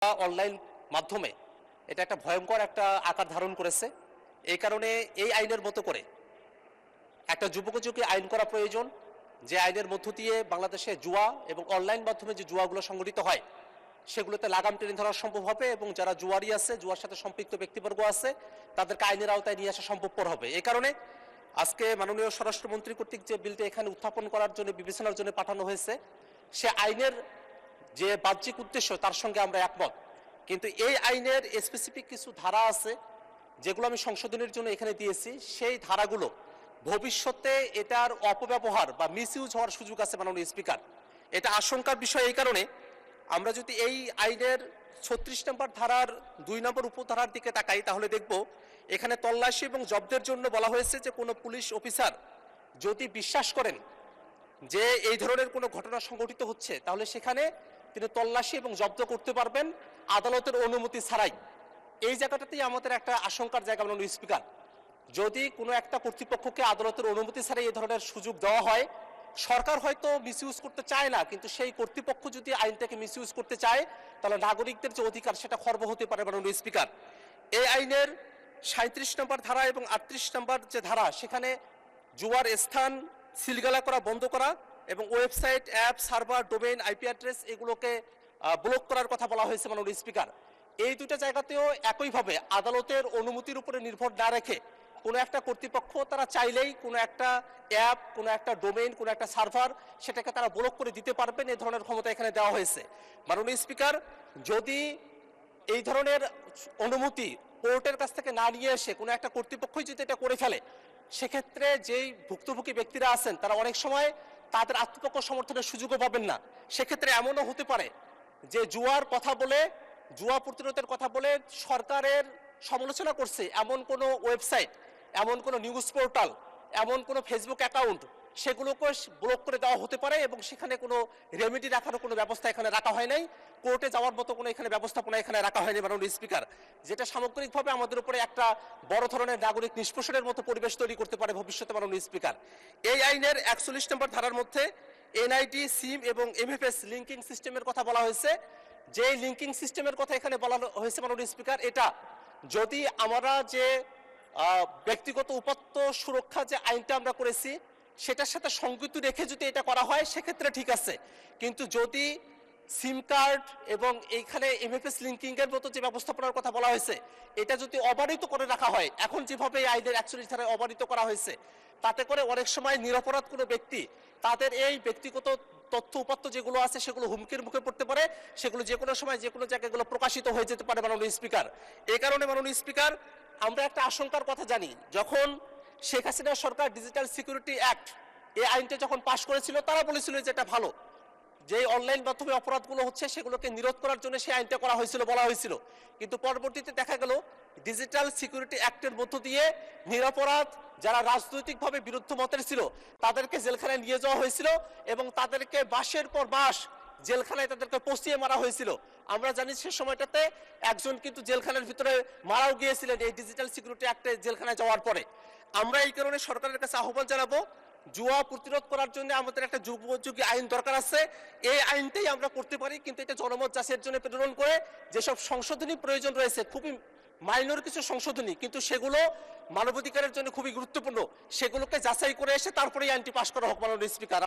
Online মাধ্যমে এটা একটা ভয়ঙ্কর একটা আকার ধারণ করেছে। এই কারণে এই আইনের মতো করে একটা যুগোপযোগী আইন করা প্রয়োজন, যে আইনের মধ্য দিয়ে বাংলাদেশে জুয়া এবং অনলাইন মাধ্যমে যে জুয়াগুলো সংগঠিত হয় সেগুলোতে লাগাম টেনে ধরা সম্ভব হবে এবং যারা জুয়ারি আছে, জুয়ার সাথে সম্পৃক্ত ব্যক্তিবর্গ আছে, তাদেরকে আইনের আওতায় নিয়ে আসা সম্ভবপর হবে। এই কারণে আজকে মাননীয় স্বরাষ্ট্রমন্ত্রী কর্তৃক যে বিলটি এখানে উত্থাপন করার জন্য বিবেচনার জন্য পাঠানো হয়েছে, সে আইনের যে বাহ্যিক উদ্দেশ্য তার সঙ্গে আমরা একমত, কিন্তু এই আইনের স্পেসিফিক কিছু ধারা আছে যেগুলো আমি সংশোধনের জন্য এখানে দিয়েছি। সেই ধারাগুলো ভবিষ্যতে এটার অপব্যবহার বা মিসইউজ হওয়ার সুযোগ আছে মাননীয় স্পিকার। এটা আশঙ্কার বিষয়। এই কারণে আমরা যদি এই আইনের 36 নম্বর ধারার 2 নম্বর উপধারার দিকে তাকাই, তাহলে দেখব এখানে তল্লাশি এবং জব্দের জন্য বলা হয়েছে যে কোনো পুলিশ অফিসার যদি বিশ্বাস করেন যে এই ধরনের কোনো ঘটনা সংঘটিত হচ্ছে, তাহলে সেখানে তিনি তল্লাশি এবং জব্দ করতে পারবেন আদালতের অনুমতি ছাড়াই। এই জায়গাটাতেই আমাদের একটা আশঙ্কার জায়গা মাননীয় স্পিকার। যদি কোনো একটা কর্তৃপক্ষকে আদালতের অনুমতি ছাড়াই এই ধরনের সুযোগ দেওয়া হয়, সরকার হয়তো মিসইউজ করতে চায় না, কিন্তু সেই কর্তৃপক্ষ যদি আইনটাকে মিসইউজ করতে চায়, তাহলে নাগরিকদের যে অধিকার সেটা খর্ব হতে পারে মাননীয় স্পিকার। এই আইনের 37 নম্বর ধারা এবং 38 নম্বর যে ধারা, সেখানে জুয়ার স্থান সিলগালা করা, বন্ধ করা এবং website, app, server, domain, IP address এগুলোকে ব্লক করার কথা বলা হয়েছে মাননীয় স্পিকার। এই দুটো জায়গাতেও একইভাবে আদালতের অনুমতির উপরে নির্ভর না রেখে কোনো একটা কর্তৃপক্ষ তারা চাইলেই কোনো একটা অ্যাপ, কোনো একটা ডোমেইন, কোনো একটা সার্ভার সেটাকে তারা ব্লক করে দিতে পারবেন। এই ধরনের ক্ষমতা এখানে দেওয়া হয়েছে মাননীয় স্পিকার। যদি এই ধরনের অনুমতি কোর্টের কাছ থেকে না নিয়ে এসে কোনো একটা কর্তৃপক্ষই যদি এটা করে ফেলে, সেক্ষেত্রে যেই ভুক্তভোগী ব্যক্তিরা আছেন তারা অনেক সময় তাদের আত্মপক্ষ সমর্থনের সুযোগও পাবেন না। সেক্ষেত্রে এমনও হতে পারে যে জুয়ার কথা বলে, জুয়া প্রতিরোধের কথা বলে সরকারের সমালোচনা করছে এমন কোনো ওয়েবসাইট, এমন কোনো নিউজ পোর্টাল, এমন কোনো ফেসবুক অ্যাকাউন্ট, সেগুলোকে ব্লক করে দেওয়া হতে পারে এবং সেখানে কোনো রেমেডি রাখারও কোনো ব্যবস্থা এখানে রাখা হয় নাই। কোর্টে যাওয়ার মতো কোনো এখানে ব্যবস্থাপনা এখানে রাখা হয়নি মাননীয় স্পিকার, যেটা সামগ্রিকভাবে আমাদের উপরে একটা বড় ধরনের নাগরিক নিষ্পেষণের মতো পরিবেশ তৈরি করতে পারে ভবিষ্যতে মাননীয় স্পিকার। এই আইনের 41 নম্বর ধারার মধ্যে এনআইডি, সিম এবং এমএফএস লিঙ্কিং সিস্টেমের কথা বলা হয়েছে। যে লিঙ্কিং সিস্টেমের কথা এখানে বলা হয়েছে মাননীয় স্পিকার, এটা যদি আমরা যে ব্যক্তিগত উপাত্ত সুরক্ষা যে আইনটা আমরা করেছি সেটার সাথে সংযুক্ত রেখে যদি এটা করা হয় সেক্ষেত্রে ঠিক আছে, কিন্তু যদি সিম কার্ড এবং এইখানে এমএফএস লিঙ্কিং এর মতো যে ব্যবস্থাপনার কথা বলা হয়েছে এটা যদি অবারিত করে রাখা হয়, এখন যেভাবে এই আইনের 41 ধারায় অবারিত করা হয়েছে, তাতে করে অনেক সময় নিরপরাধ কোনো ব্যক্তি তাদের এই ব্যক্তিগত তথ্য উপাত্ত যেগুলো আছে সেগুলো হুমকির মুখে পড়তে পারে, সেগুলো যে কোনো সময় যে কোনো জায়গায় প্রকাশিত হয়ে যেতে পারে মাননীয় স্পিকার। এই কারণে মাননীয় স্পিকার, আমরা একটা আশঙ্কার কথা জানি, যখন শেখ হাসিনা সরকার ডিজিটাল সিকিউরিটি অ্যাক্ট এই আইনটা যখন পাশ করেছিল, তারা বলেছিল যে এটা ভালো, যে অনলাইন মাধ্যমে অপরাধগুলো হচ্ছে সেগুলোকে নিরোধ করার জন্য সেই আইনটা করা হয়েছিল, বলা হয়েছিল। কিন্তু পরবর্তীতে দেখা গেল ডিজিটাল সিকিউরিটি অ্যাক্টের মধ্য দিয়ে নিরপরাধ যারা রাজনৈতিকভাবে বিরুদ্ধ মতের ছিল তাদেরকে জেলখানায় নিয়ে যাওয়া হয়েছিল এবং তাদেরকে মাসের পর মাস জেলখানায় তাদেরকে পচিয়ে মারা হয়েছিল। আমরা জানি সে সময়টাতে একজন কিন্তু জেলখানার ভিতরে মারাও গিয়েছিলেন এই ডিজিটাল সিকিউরিটি অ্যাক্টে জেলখানায় যাওয়ার পরে। আমরা এই কারণে সরকারের কাছে আহ্বান জানাবো, জুয়া প্রতিরোধ করার জন্য আমাদের একটা যুগোপযোগী আইন দরকার আছে। এই আইনটাই আমরা করতে পারি, কিন্তু এটা জনমত যাচাইয়ের জন্য প্রেরণ করে যেসব সংশোধনী প্রয়োজন রয়েছে, খুবই মাইনর কিছু সংশোধনী, কিন্তু সেগুলো মানবাধিকারের জন্য খুবই গুরুত্বপূর্ণ, সেগুলোকে যাচাই করে এসে তারপরে এই আইনটি পাশ করা হোক মাননীয় স্পিকার।